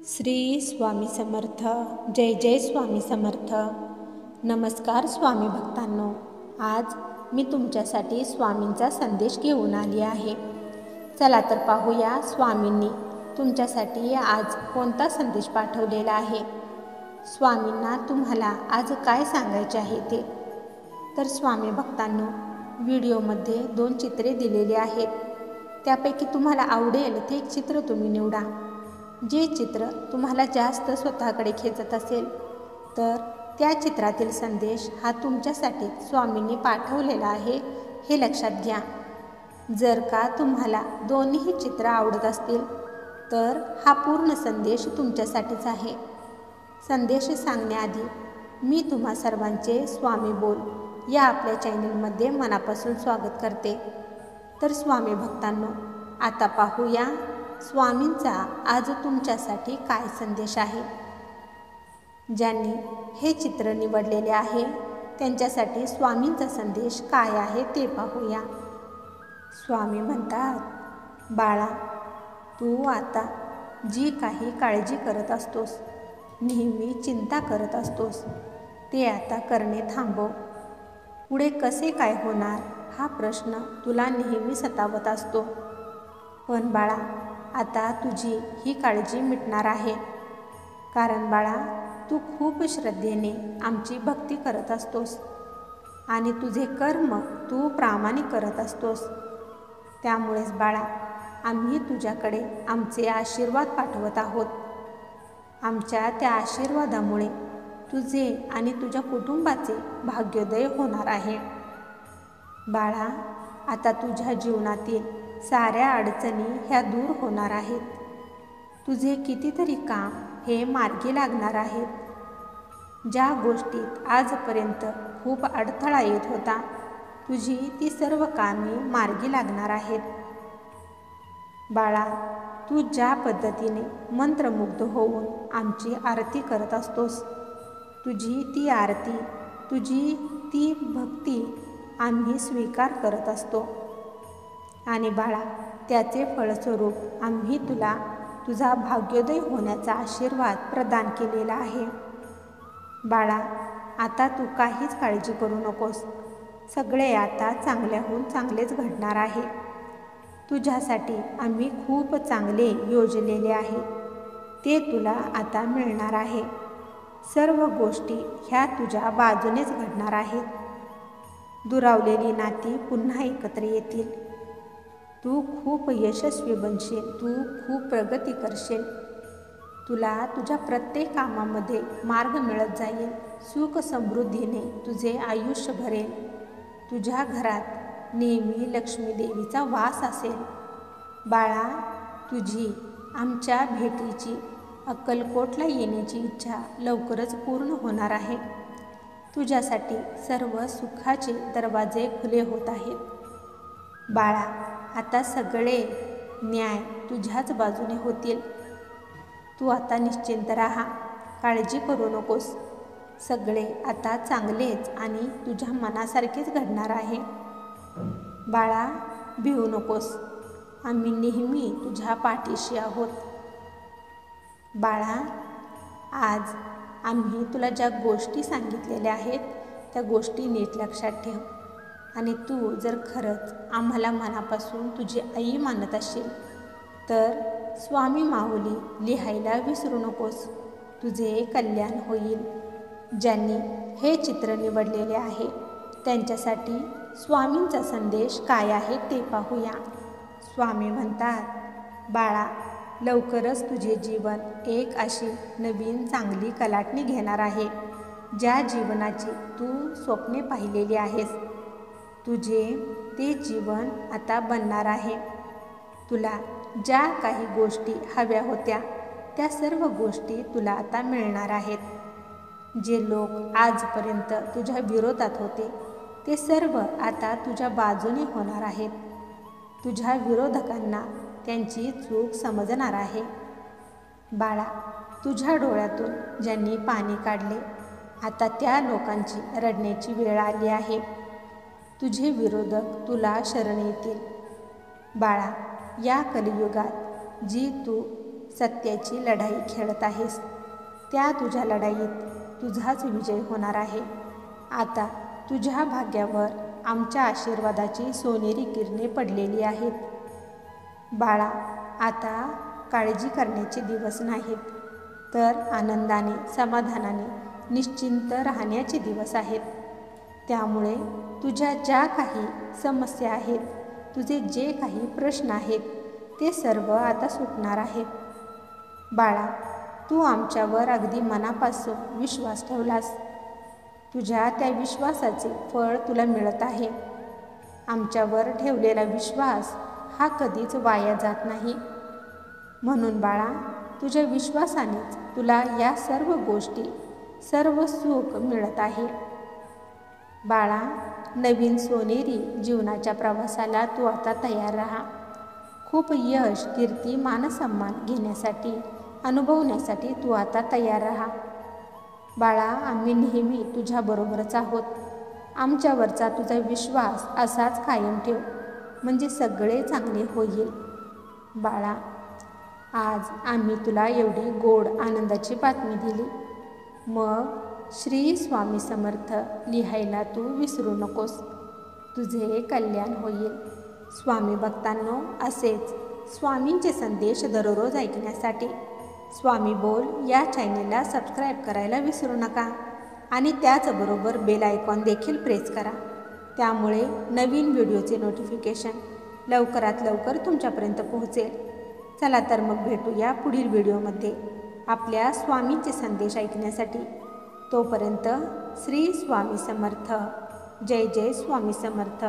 श्री स्वामी समर्थ. जय जय स्वामी समर्थ. नमस्कार स्वामी भक्तांनो. आज मी तुमच्यासाठी स्वामींचा संदेश घेऊन आली आहे. चला तर पाहूया स्वामींनी तुमच्यासाठी आज कोणता संदेश पाठवलेला आहे. स्वामींना तुम्हाला आज काय सांगायचे आहे ते. तर स्वामी भक्तांनो, व्हिडिओमध्ये 2 चित्रे दिलेली आहेत. त्यापैकी तुम्हाला आवडेल ते एक चित्र तुम्ही निवडा. जे चित्र तुम्हाला जास्त स्वतःकडे खेचत असेल तर त्या चित्रातील संदेश हा तुमच्यासाठी स्वामींनी पाठवलेला आहे हे लक्षात घ्या. जर का तुम्हाला दोन्ही चित्र आवडत असतील तर हा पूर्ण संदेश तुमच्यासाठीच आहे. संदेश सांगण्याआधी मी तुम्हा सर्वांचे स्वामी बोल या आपल्या चॅनलमध्ये मनापासून स्वागत करते. तर स्वामी भक्तांनो, आता पाहूया स्वामींचा आज तुमच्यासाठी काय संदेश आहे. ज्यांनी हे चित्र निवडलेले आहे त्यांच्यासाठी स्वामींचा संदेश काय आहे ते पाहूया. स्वामी म्हणतात, बाळा, तू आता जी काही काळजी करत असतोस, नेहमी चिंता करत असतोस, ते आता करणे थांबव. पुढे कसे काय होणार हा प्रश्न तुला नेहमी सतावत असतो. पण बाळा, आता तुझी ही काळजी मिटणार आहे. कारण बाळा, तू खूप श्रद्धेने आमची भक्ती करत असतोस आणि तुझे कर्म तू प्रामाणिक करत असतोस. त्यामुळेच बाळा, आम्ही तुझ्याकडे आमचे आशीर्वाद पाठवत आहोत. आमच्या त्या आशीर्वादामुळे तुझे आणि तुझ्या कुटुंबाचे भाग्योदय होणार आहे. बाळा, आता तुझ्या जीवनातील साऱ्या अडचणी ह्या दूर होणार आहेत. तुझे कितीतरी काम हे मार्गी लागणार आहेत. ज्या गोष्टीत आजपर्यंत खूप अडथळा येत होता, तुझी ती सर्व कामे मार्गी लागणार आहेत. बाळा, तू ज्या पद्धतीने मंत्रमुग्ध होऊन आमची आरती करत असतोस, तुझी ती आरती, तुझी ती भक्ती आम्ही स्वीकार करत असतो. आणि बाळा, त्याचे फळस्वरूप आम्ही तुला तुझा भाग्योदय होण्याचा आशीर्वाद प्रदान केलेला आहे. बाळा, आता तू काहीच काळजी करू नकोस. सगळे आता चांगल्याहून चांगलेच घडणार आहे. तुझ्यासाठी आम्ही खूप चांगले योजलेले आहे ते तुला आता मिळणार आहे. सर्व गोष्टी ह्या तुझ्या बाजूनेच घडणार आहेत. दुरावलेली नाती पुन्हा एकत्र येतील. तू खूप यशस्वी बनशील. तू खूप प्रगती करशील. तुला तुझ्या प्रत्येक कामामध्ये मार्ग मिळत जाईल. सुख समृद्धीने तुझे आयुष्य भरेल. तुझ्या घरात नेहमी लक्ष्मी देवीचा वास असेल. बाळा, तुझी आमच्या भेटीची अक्कलकोटला येण्याची इच्छा लवकरच पूर्ण होणार आहे. तुझ्यासाठी सर्व सुखाचे दरवाजे खुले होत आहेत. बाळा, आता सगळे न्याय तुझ्याच बाजूने होतील. तू आता निश्चिंत राहा. काळजी करू नकोस. सगळे आता चांगलेच आणि तुझ्या मनासारखेच घडणार आहे. बाळा, भिवू नकोस. आम्ही नेहमी तुझ्या पाठीशी आहोत. बाळा, आज आम्ही तुला ज्या गोष्टी सांगितलेल्या आहेत त्या गोष्टी नीट लक्षात ठेव. आणि तू जर खरंच आम्हाला मनापासून तुझी आई मानत असशील तर स्वामी माऊली लिहायला विसरू नकोस. तुझे कल्याण होईल. ज्यांनी हे चित्र निवडलेले आहे त्यांच्यासाठी स्वामींचा संदेश काय आहे ते पाहूया. स्वामी म्हणतात, बाळा, लवकरच तुझे जीवन एक अशी नवीन चांगली कलाटणी घेणार आहे ज्या जीवनाची तू स्वप्ने पाहिलेली आहेस. तुझे ते जीवन आता बनणार आहे. तुला ज्या काही गोष्टी हव्या होत्या त्या सर्व गोष्टी तुला आता मिळणार आहेत. जे लोक आजपर्यंत तुझ्या विरोधात होते ते सर्व आता तुझ्या बाजूने होणार आहेत. तुझ्या विरोधकांना त्यांची चूक समजणार आहे. बाळा, तुझ्या डोळ्यातून ज्यांनी पाणी काढले आता त्या लोकांची रडण्याची वेळ आली आहे. तुझे विरोधक तुला शरण येतील. बाळा, या कलियुगात जी तू सत्याची लढाई खेळत आहेस. त्या तुझ्या लढाईत तुझाच विजय होणार आहे. आता तुझ्या भाग्यावर आमच्या आशीर्वादाची सोनेरी किरणे पडलेली आहेत. बाळा, आता काळजी करण्याचे दिवस नाहीत, तर आनंदाने, समाधानाने, निश्चिंत राहण्याचे दिवस आहेत. त्यामुळे तुझ्या ज्या काही समस्या आहेत, तुझे जे काही प्रश्न आहेत, ते सर्व आता सुटणार आहेत. बाळा, तू आमच्यावर अगदी मनापासून विश्वास ठेवलास. तुझ्या त्या विश्वासाचे फळ तुला मिळत आहे. आमच्यावर ठेवलेला विश्वास हा कधीच वाया जात नाही. म्हणून बाळा, तुझ्या विश्वासानेच तुला या सर्व गोष्टी, सर्व सुख मिळत आहे. बाळा, नवीन सोनेरी जीवनाच्या प्रवासाला तू आता तयार राहा. खूप यश, कीर्ती, मानसन्मान घेण्यासाठी, अनुभवण्यासाठी तू आता तयार राहा. बाळा, आम्ही नेहमी तुझ्याबरोबरच आहोत. आमच्यावरचा तुझा विश्वास असाच कायम ठेव, म्हणजे सगळे चांगले होईल. बाळा, आज आम्ही तुला एवढी गोड आनंदाची बातमी दिली, मग श्री स्वामी समर्थ लिहायला तू विसरू नकोस. तुझे कल्याण होईल. स्वामी भक्तांनो, असेच स्वामींचे संदेश दररोज ऐकण्यासाठी स्वामी बोल या चॅनेलला सबस्क्राईब करायला विसरू नका आणि त्याचबरोबर बेल आयकॉन देखील प्रेस करा. त्यामुळे नवीन व्हिडिओचे नोटिफिकेशन लवकरात लवकर तुमच्यापर्यंत पोहोचेल. चला तर मग भेटूया पुढील व्हिडिओमध्ये आपल्या स्वामींचे संदेश ऐकण्यासाठी. तोपर्यंत श्री स्वामी समर्थ. जय जय स्वामी समर्थ.